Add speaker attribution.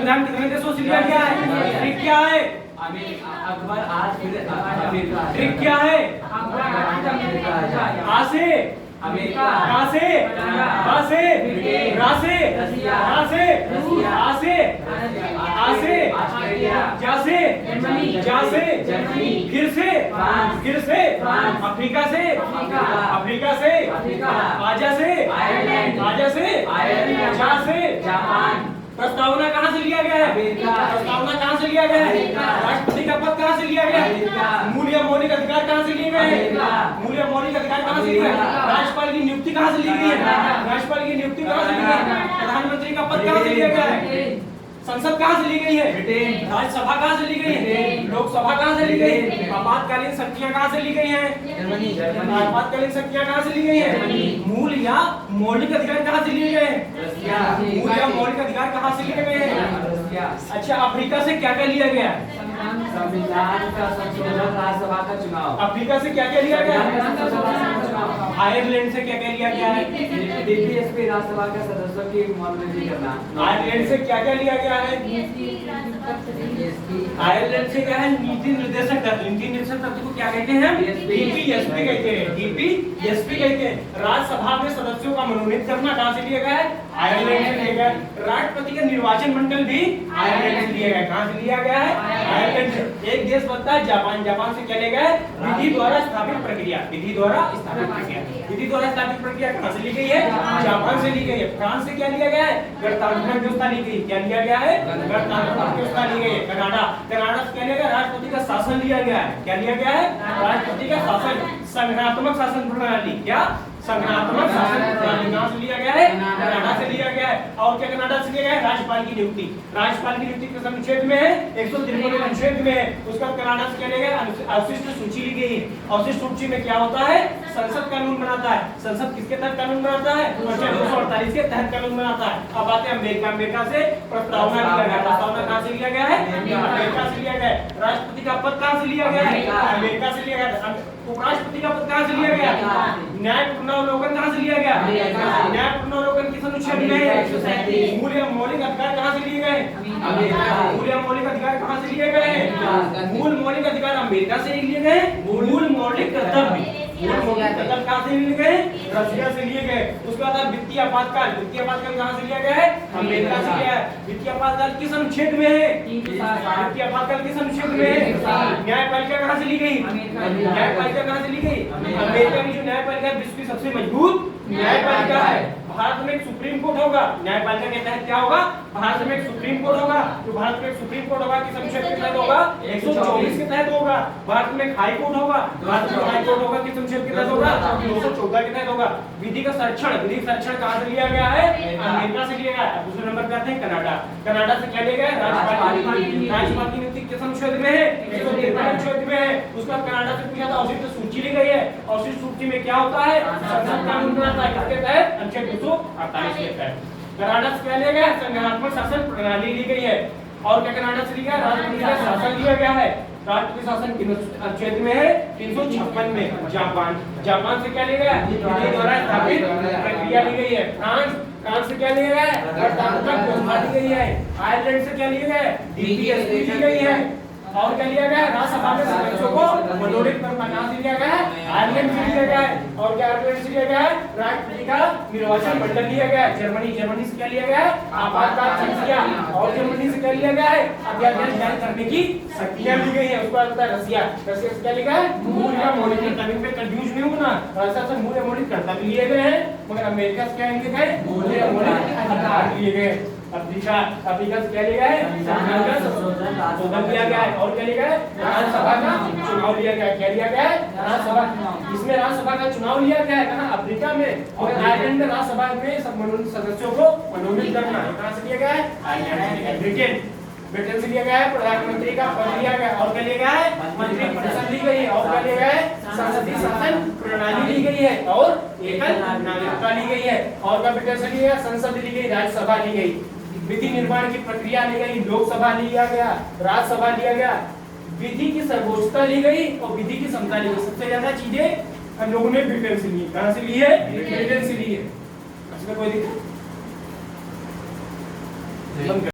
Speaker 1: संविधान कितने देशों से लिया गया है? ट्रिक क्या है?
Speaker 2: अकबर आज अमेरिका।
Speaker 1: ट्रिक क्या है? आ से
Speaker 2: अमेरिका।
Speaker 1: का से बा से रा से रा से आ से आ से जा से जा से फिर से अफ्रीका से आजा से जा से
Speaker 2: जापान।
Speaker 1: प्रस्तावना कहाँ से लिया गया है? प्रस्तावना कहाँ से लिया गया है? राष्ट्रपति का पद कहाँ से लिया गया है? मूल या मौलिक अधिकार कहाँ से लिए गए हैं? मूल या मौलिक अधिकार कहाँ से लिए गए हैं? राज्यपाल की नियुक्ति कहाँ से ली गई है? राज्यपाल की नियुक्ति कहाँ से ली गई है? प्रधानमंत्री का पद कहाँ से लिया गया है? संसद कहाँ से ली गई है?
Speaker 2: ब्रिटेन।
Speaker 1: राज्यसभा कहाँ से ली गई है? लोकसभा कहाँ से ली गई है? आपातकालीन शक्तियाँ कहाँ से ली गई हैं?
Speaker 2: जर्मनी।
Speaker 1: आपातकालीन शक्तियाँ कहाँ से ली गई हैं? मूल या मौलिक अधिकार कहाँ से लिए गए हैं? मूल या मौलिक अधिकार कहाँ से लिए गए हैं? अच्छा, अफ्रीका से क्या क्या लिया गया?
Speaker 2: संविधान का संशोधन, राज्यसभा का चुनाव।
Speaker 1: अफ्रीका से क्या क्या लिया गया? आयरलैंड से क्या क्या लिया गया है?
Speaker 2: डीपीएसपी राज्यसभा के सदस्यों की मनोनीति करना।
Speaker 1: आयरलैंड से क्या क्या लिया गया है? आयरलैंड से क्या है? नीति निर्देशक तत्व। नीति निर्देशक तत्व को क्या कहते हैं? डीपीएसपी कहते हैं। डीपीएसपी कहते हैं। राज्यसभा में सदस्यों का मनोनीत करना कहाँ से लिया गया है? आयरलैंड से लिया गया है। राष्ट्रपति का निर्वाचन मंडल भी आयरलैंड से लिया गया है। कहाँ से लिया गया है? आयरलैंड से। एक देश बनता है जापान। जापान से क्या लिया गया है? विधि द्वारा स्थापित प्रक्रिया। विधि द्वारा स्थापित प्रक्रिया। विधि द्वारा स्थापित प्रक्रिया कहाँ से ली गई है? जापान से ली गई है। फ्रांस से क्या लिया गया है? गणतांत्रिक व्यवस्था ली गई। क्या लिया गया है? गणतांत्रिक व्यवस्था ली गई है। कनाडा से क्या लिया गया? राष्ट्रपति का शासन लिया गया है। क्या लिया गया है? राष्ट्रपति का शासन। संघात्मक शासन प्रणाली। क्या? संघात्मक शासन प्रणाली कहाँ से लिया गया है? कनाडा से लिया गया है। और क्या कनाडा से लिया गया है? राज्यपाल की नियुक्ति। राज्यपाल की नियुक्ति किस अनुच्छेद में है? 153 अनुच्छेद में है। उसका कनाडा से क्या लिया गया? अवशिष्ट सूची ली गई है। अवशिष्ट सूची में क्या होता है? संसद कानून बनाता है। संसद किसके तहत कानून बनाता है? अनुच्छेद 248 के तहत कानून बनाता है। अब आते हैं अमेरिका। अमेरिका से प्रस्तावना लिया गया। प्रस्तावना कहाँ से लिया गया है? अमेरिका से लिया गया है। राष्ट्रपति का पद कहाँ से लिया गया है? अमेरिका से लिया गया है। उपराष्ट्रपति का पद कहाँ से लिया गया? न्याय पुनरावलोकन कहाँ से लिया गया? न्याय पुनरावलोकन किस अनुच्छेद में है? मूल या मौलिक अधिकार कहाँ से लिए गए? मूल या मौलिक अधिकार कहाँ से लिए गए? मूल मौलिक अधिकार अमेरिका से लिए गए। मूल मौलिक कर्तव्य कहाँ से लिए गए? रशिया से लिए गए। उसके बाद वित्तीय आपातकाल। वित्तीय आपातकाल कहाँ से लिया गया है? अमेरिका से लिया है। वित्तीय आपातकाल किस अनुच्छेद में है? वित्तीय आपातकाल किस अनुच्छेद में है? न्यायपालिका कहाँ से ली गई? न्यायपालिका कहाँ से ली गई? अमेरिका की जो न्यायपालिका विश्व की सबसे मजबूत न्यायपालिका है। भारत में एक सुप्रीम कोर्ट होगा। न्यायपालिका के तहत क्या होगा? भारत में एक सुप्रीम कोर्ट होगा। जो भारत में एक सुप्रीम कोर्ट होगा किस अनुच्छेद के तहत होगा? 124 के तहत होगा। भारत में एक हाई कोर्ट होगा। भारत में हाई कोर्ट होगा किस अनुच्छेद के तहत होगा? 214 के तहत होगा। विधि का संरक्षण। विधि का संरक्षण कहाँ से लिया गया है? अमेरिका से लिया गया है। दूसरे नंबर पे आते हैं कनाडा। कनाडा से क्या लिया गया है? राज्यपाल की नियुक्ति किस अनुच्छेद में है? 153 अनुच्छेद में है। उसका कनाडा से पूछा था अवशिष्ट सूची ली गई है। अवशिष्ट सूची में क्या होता है? संसद कानून बनाता है। किसके तहत? अनुच्छेद 248 के तहत। कनाडा से क्या लिया गया? संघात्मक शासन प्रणाली ली गई है। और क्या कनाडा से लिया? राष्ट्रपति का शासन लिया गया है। राष्ट्रपति शासन किस अनुच्छेद में है? 356 में। जापान से क्या लिया गया? विधि द्वारा स्थापित प्रक्रिया ली गई है। फ्रांस से क्या लिया गया है? गणतांत्रिक व्यवस्था ली गई है। आयरलैंड से क्या लिया गया है? डीपीएसपी ली गई है। और क्या लिया गया है? राज्यसभा में सदस्यों को मनोनीत करना कहाँ से लिया गया है? आयरलैंड से लिया गया है। और क्या आयरलैंड से लिया गया है? राष्ट्रपति का निर्वाचन मंडल लिया गया है। जर्मनी से क्या लिया गया है? आपातकाल शक्तियाँ। और जर्मनी से क्या लिया गया है? अध्यादेश जारी करने की शक्तियाँ ली गई है। उसके बाद रशिया से क्या लिखा है? मूल या मौलिक कर्तव्य पे कंफ्यूज नहीं होना। रशिया से मूल या मौलिक कर्तव्य लिए गए हैं, मगर अमेरिका से क्या लिखा है? मूल या मौलिक अधिकार लिए गए। अफ्रीका से क्या लिया गया है? संशोधन किया गया है। और क्या लिया गया है? राज्यसभा का चुनाव लिया गया है। क्या लिया गया है? राज्यसभा। इसमें राज्यसभा का चुनाव लिया गया है कहाँ? अफ्रीका में। और आयरलैंड में राज्यसभा में सब सदस्यों को मनोनीत करना कहाँ से लिया गया है? आयरलैंड। ब्रिटेन से लिया गया है। प्रधानमंत्री का पद लिया गया। और क्या लिया गया है? मंत्रिपरिषद ली गई है। और क्या लिया गया है? संसदीय शासन प्रणाली ली गई है। और एकल नागरिकता ली गई है। और क्या ब्रिटेन से लिया? संसद ली गई, राज्यसभा ली गई, विधि निर्माण की प्रक्रिया ली गई, लोकसभा लिया गया, राज्यसभा लिया गया, विधि की सर्वोच्चता ली गई और विधि की समता ली गई। सबसे ज्यादा चीजें हम लोगों ने ब्रिटेन से ली। कहां से ली है? ब्रिटेन से ली है। इसमें कोई दिक्कत